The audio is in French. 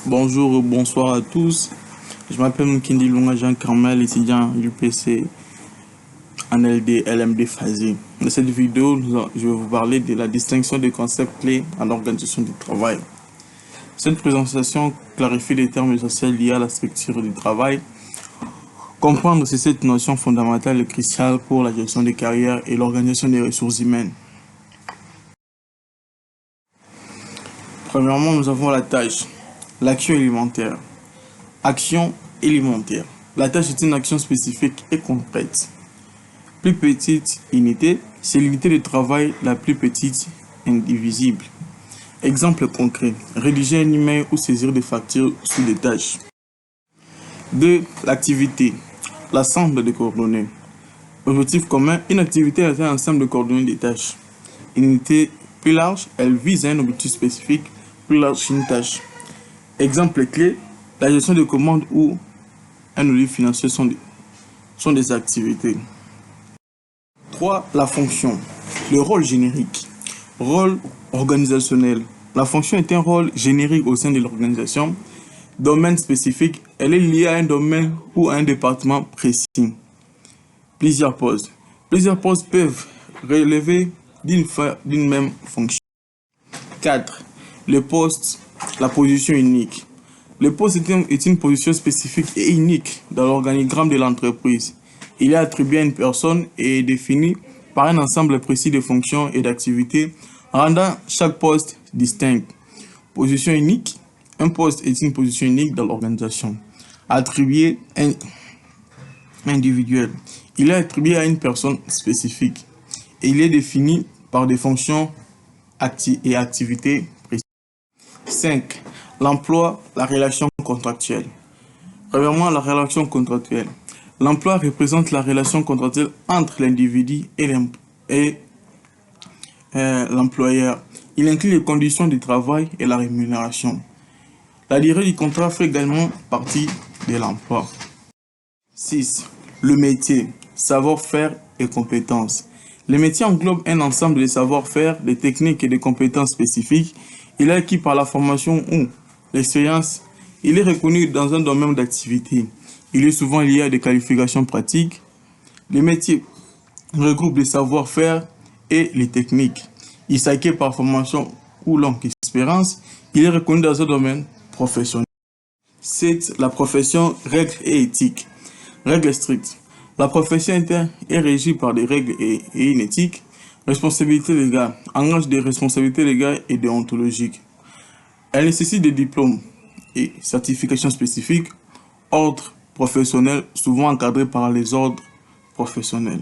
Bonjour, bonsoir à tous. Je m'appelle Mkindi Lunga Jean Carmel, étudiant UPC en LD, LMD phasé. Dans cette vidéo, je vais vous parler de la distinction des concepts clés en organisation du travail. Cette présentation clarifie les termes essentiels liés à la structure du travail. Comprendre si cette notion fondamentale est cruciale pour la gestion des carrières et l'organisation des ressources humaines. Premièrement, nous avons la tâche, l'action élémentaire. Action élémentaire. La tâche est une action spécifique et concrète. Plus petite unité, c'est l'unité de travail la plus petite indivisible. Exemple concret, rédiger un email ou saisir des factures sous des tâches. 2. L'activité, l'ensemble de coordonnées. Objectif commun, une activité est un ensemble de coordonnées des tâches. Une unité plus large, elle vise un objectif spécifique plus large qu'une tâche. Exemple clé, la gestion de commandes ou un audit financier sont des activités. 3. La fonction, le rôle générique. Rôle organisationnel. La fonction est un rôle générique au sein de l'organisation. Domaine spécifique, elle est liée à un domaine ou à un département précis. Plusieurs postes. Plusieurs postes peuvent relever d'une même fonction. 4. Le poste, la position unique. Le poste est une position spécifique et unique dans l'organigramme de l'entreprise. Il est attribué à une personne et est défini par un ensemble précis de fonctions et d'activités, rendant chaque poste distinct. Position unique. Un poste est une position unique dans l'organisation. Attribué individuel. Il est attribué à une personne spécifique. Et il est défini par des fonctions et activités précises. 5. L'emploi, la relation contractuelle. Premièrement, la relation contractuelle. L'emploi représente la relation contractuelle entre l'individu et l'employeur. Il inclut les conditions du travail et la rémunération. La durée du contrat fait également partie de l'emploi. 6. Le métier, savoir-faire et compétences. Le métier englobe un ensemble de savoir-faire, de techniques et de compétences spécifiques. Il est acquis par la formation ou l'expérience. Il est reconnu dans un domaine d'activité. Il est souvent lié à des qualifications pratiques. Les métiers regroupent les savoir-faire et les techniques. Il s'acquiert par formation ou longue expérience. Il est reconnu dans un domaine professionnel. 7. La profession, règles et éthique. Règles strictes. La profession est régie par des règles et une éthique. Responsabilité légale. Engage des responsabilités légales et déontologiques. Elle nécessite des diplômes et certifications spécifiques. Ordre professionnel, souvent encadré par les ordres professionnels.